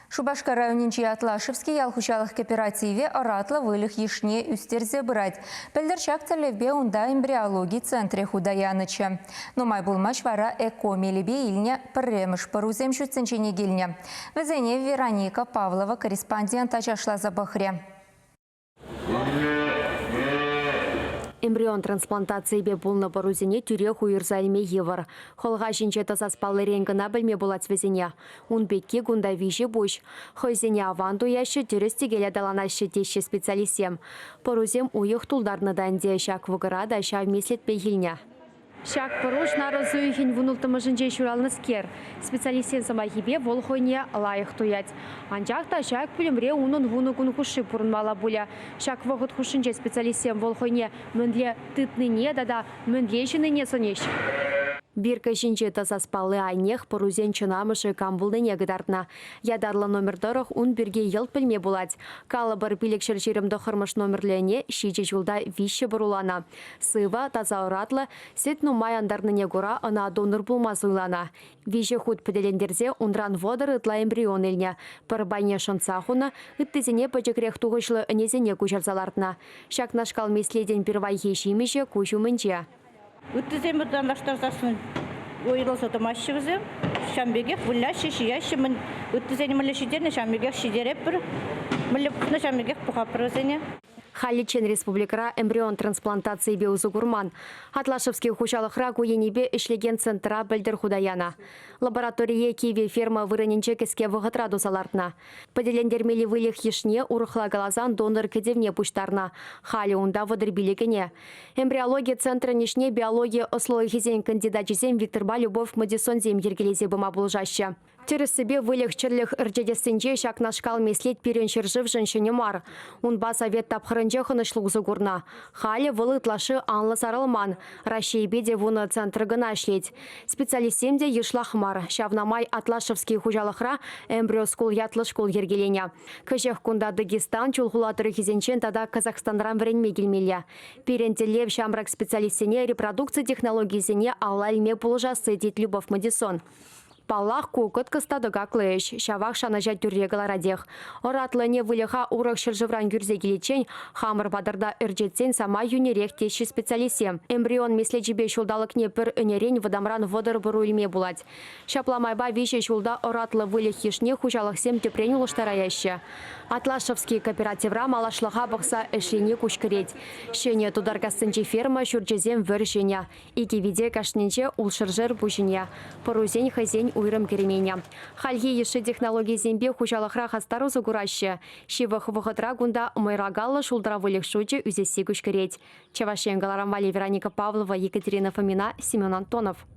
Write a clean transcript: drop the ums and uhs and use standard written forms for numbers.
Шубашкар районинчи Атлашевский ялхушалых кооперативе оратлы вылых ешне үстерзе брать. Пельдерчак целевбе унда эмбриологии центре худаяныча. Но май булмач вара экомелебе илня премыш парузем шутсенчене гильня. Везене Вероника Павлова, корреспондент Ачашла Забахре. Эмбрион трансплантации бе булна парузине тюре хуирзальме евар. Холга жинче тазаспалы реңгіна білме болат свезене. Он бекке гунда виже буш. Хойзене аванду яшы тюрестегеле даланашы теші специалисем. Парузем уйық тулдарны данде шак вғырада шав меслет бейгілне. Шак паруш наразуйхин вунултымыжынче шуралны скер. Специалистен самахибе волхойне лайық туять. Анчақта шак пүлімре унын вунукун хуши пурынмала буля. Шак вғыт хушынче специалистен волхойне мөнле тытныне дада мөнле жыныне сонеш. Бирка жинче тазаспалы айнех парузен чынамышы камбулныне гыдартна. Ядарлы номердорых он бирге елт пілме булать. Калабыр билік шерчерімді қырмыш номерлене шиче жулда вище бурулана. Сыва таза ұратлы, сет нумай андарныне гора ана донор булмаз уйлана. Вище худ педелендерзе унран водыр ытла эмбрион елне. Пыр байне шынцахуна, ыттезене пачекрех туғышлы өнезене күшарзалартна. Шак нашкал меследен первай ешимеше күшу мынче. Үттізем ұтанлаштарзасын ойылысы тұмашшығызым. Шамбегек бұлляшы шияшы мұн үттізені мүлі шидеріне шамбегек шидереп бір. Мүлі бұқны шамбегек бұқапырызыне. Халичен республикара эмбрион трансплантации беузу гурман. Атлашевский хушалықра гуенебе ішлеген центра білдір худаяна. Лаборатория киви ферма вырыненче кеске вғытра досалартна. Поделендермели вылих ешне урықла галазан донор кедевне пуштарна. Хали унда вадыр билегіне. Эмбриология центра нешне биология ослой хизен кандидатчизем Викторба Любовь Мадисонзем ергелезе бұма бұлжашы. Через себе вылих черлих рджедесенче шак нашкал меслет переншер жив женщине мар. Он ба совет тапхырынче хынышлуг загурна. Хали вылыт лашы анлы сарылман. Рашей беде вуны центр гына шлеть. Специалистемде ешлах мар. Шавнамай Атлашевский хужалықра эмбриоскул ятлы школ ергелене. Кыжех кунда Дагестан чулхулатыры хизенчен тада Казахстанран вренме келмеле. Перентелев шамрак специалистене репродукция технологиясене алла илме пулжасы дит Любовь Мадисон. Паллах кукот кыстадыга клэш, шавах шанажа тюррегаларадех. Оратлыне вылеха урах шыржывран гюрзе келечен, хамыр бадырда үржетсен сама юнерех теші специалисем. Эмбрион меслечебе шулдалыкне пір өнерен вадамран водыр бұру илме булать. Шапламайба вище шулда оратлы вылех ешне хужалықсем тепрен улыштараяще. Атлашевский кооперативра малашлыға бұқса әшлене күшкіреть. Шене тударгасынче ферма шүржезем вөршене. Ике виде кашненче улшыржыр бұшыне. Парузен хазен уйрым керемене. Хальге еші технология зембе хужалықра хастару загураще. Шивых вғытра гунда майрагалы шулдыра вылех шуче үзесі күшкіреть. Чавашен Галарамвали Вероника Павлова, Екатерина Фомина, Семен Антонов.